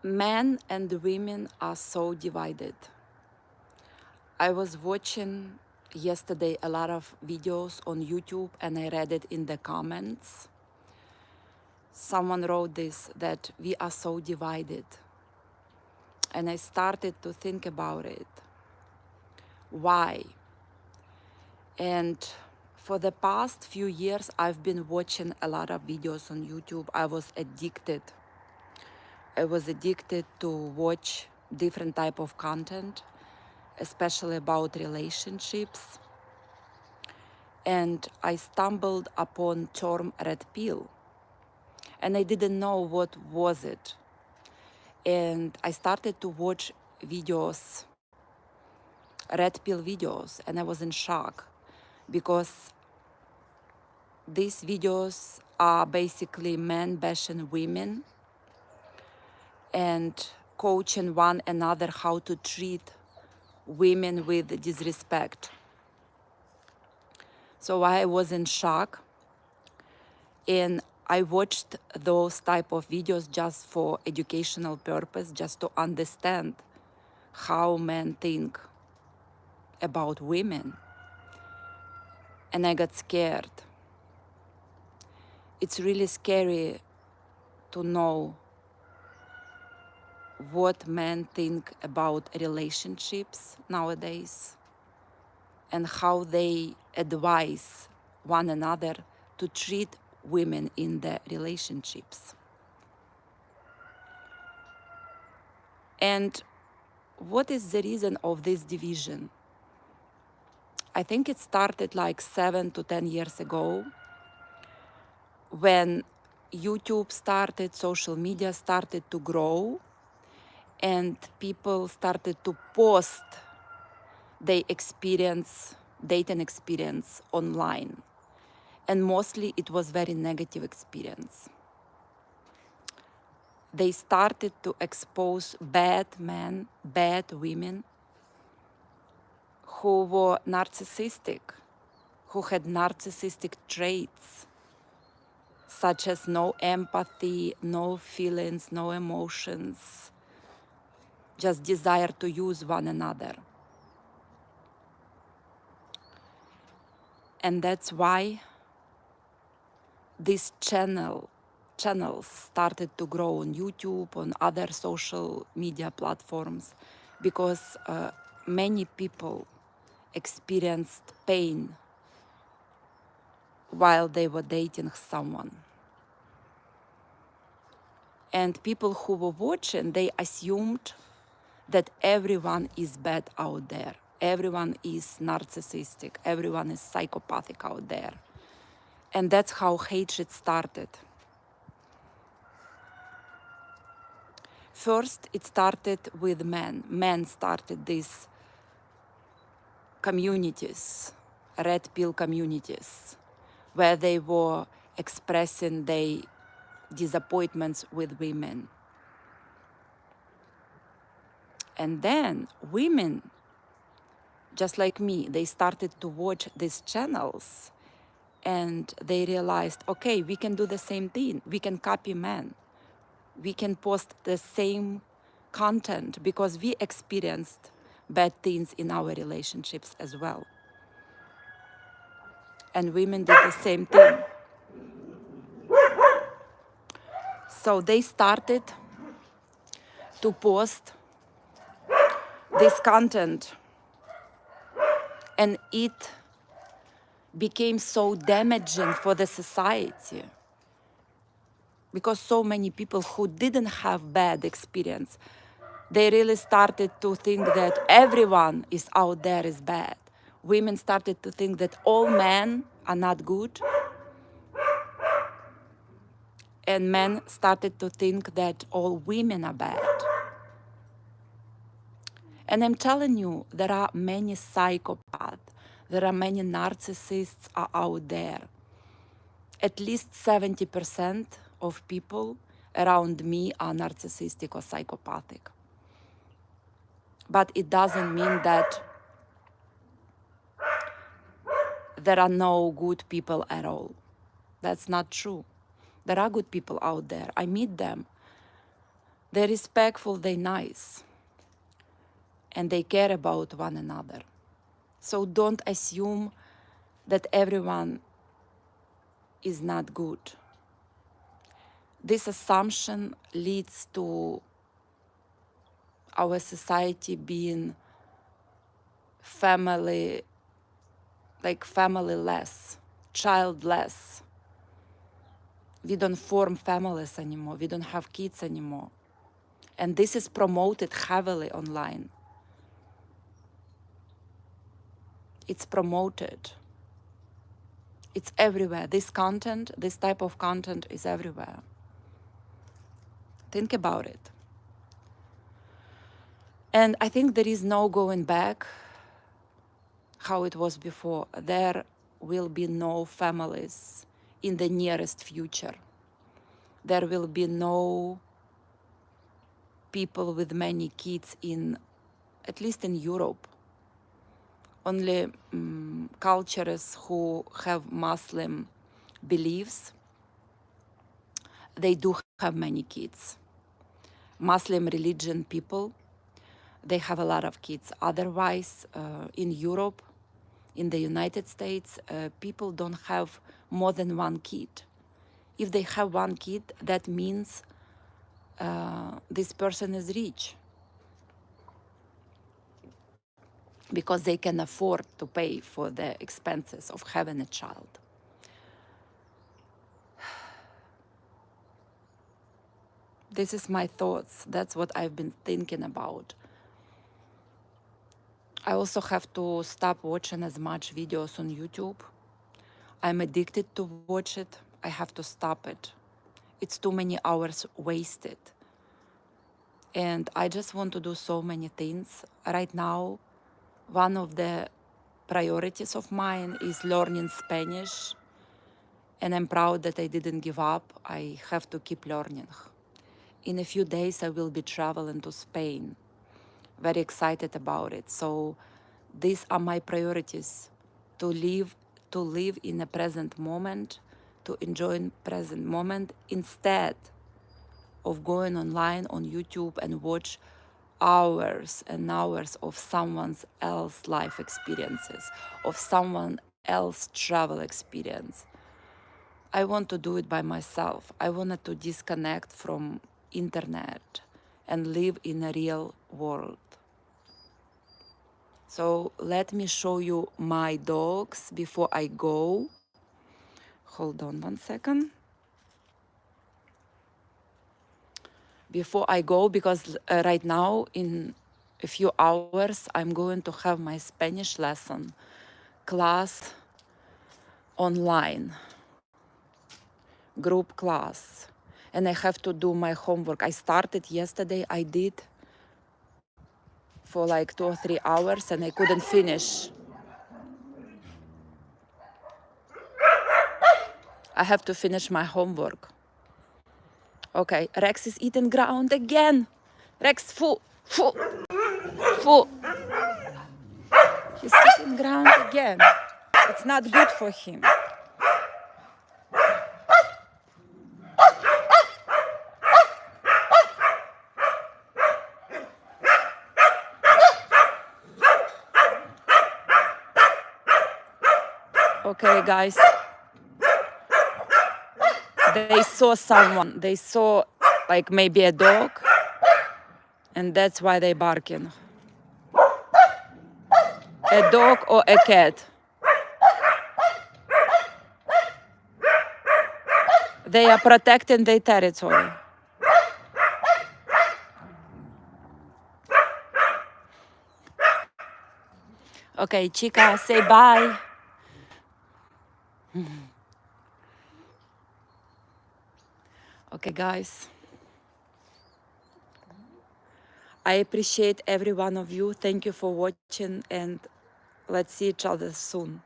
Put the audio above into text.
Men and women are so divided. I was watching yesterday a lot of videos on YouTube and I read it in the comments. Someone wrote this, that we are so divided. And I started to think about it. Why? And for the past few years, I've been watching a lot of videos on YouTube. I was addicted. I was addicted to watch different type of content, especially about relationships. And I stumbled upon term red pill. And I didn't know what was it. And I started to watch videos, red pill videos, and I was in shock because these videos are basically men bashing women and coaching one another how to treat women with disrespect. So I was in shock, and I watched those type of videos just for educational purpose, just to understand how men think about women. And I got scared. It's really scary to know what men think about relationships nowadays and how they advise one another to treat women in the relationships. And what is the reason of this division? I think it started like 7 to 10 years ago when YouTube started, social media started to grow, and people started to post their dating experience online. And mostly it was very negative experience. They started to expose bad men, bad women who were narcissistic, who had narcissistic traits, such as no empathy, no feelings, no emotions, just desire to use one another. And that's why these channels started to grow on YouTube, on other social media platforms, because many people experienced pain while they were dating someone. And people who were watching, they assumed that everyone is bad out there. Everyone is narcissistic. Everyone is psychopathic out there. And that's how hatred started. First, it started with men. Men started these communities, red pill communities, where they were expressing their disappointments with women. And then women, just like me, they started to watch these channels and they realized, okay, we can do the same thing. We can copy men. We can post the same content because we experienced bad things in our relationships as well. And women did the same thing. So they started to post this content, and it became so damaging for the society because so many people who didn't have bad experience, they really started to think that everyone is out there is bad. Women started to think that all men are not good, and men started to think that all women are bad. And I'm telling you, there are many psychopaths, there are many narcissists are out there. At least 70% of people around me are narcissistic or psychopathic. But it doesn't mean that there are no good people at all. That's not true. There are good people out there. I meet them. They're respectful, they're nice, and they care about one another. So don't assume that everyone is not good. This assumption leads to our society being family, like family-less, childless. We don't form families anymore. We don't have kids anymore. And this is promoted heavily online. It's promoted. It's everywhere. This content, this type of content is everywhere. Think about it. And I think there is no going back how it was before. There will be no families in the nearest future. There will be no people with many kids in, at least in Europe. Only cultures who have Muslim beliefs, they do have many kids. Muslim religion people, they have a lot of kids. Otherwise, in Europe, in the United States, people don't have more than one kid. If they have one kid, that means this person is rich, because they can afford to pay for the expenses of having a child. This is my thoughts. That's what I've been thinking about. I also have to stop watching as much videos on YouTube. I'm addicted to watch it. I have to stop it. It's too many hours wasted. And I just want to do so many things. Right now, one of the priorities of mine is learning Spanish. And I'm proud that I didn't give up. I have to keep learning. In a few days, I will be traveling to Spain. Very excited about it. So these are my priorities: to live in the present moment, to enjoy present moment, instead of going online on YouTube and watch hours and hours of someone else's life experiences, of someone else's travel experience. I want to do it by myself. I wanted to disconnect from internet and live in a real world. So let me show you my dogs before I go. Hold on 1 second. Before I go, because right now in a few hours I'm going to have my Spanish lesson class online, group class, and I have to do my homework. I started yesterday. I did for like 2 or 3 hours and I couldn't finish. I have to finish my homework. Okay, Rex is eating ground again. Rex, full. He's eating ground again. It's not good for him. Okay, guys. They saw someone. They saw like maybe a dog, and that's why they're barking. A dog or a cat. They are protecting their territory. Okay, Chica, say bye. Okay, guys. I appreciate every one of you. Thank you for watching, and let's see each other soon.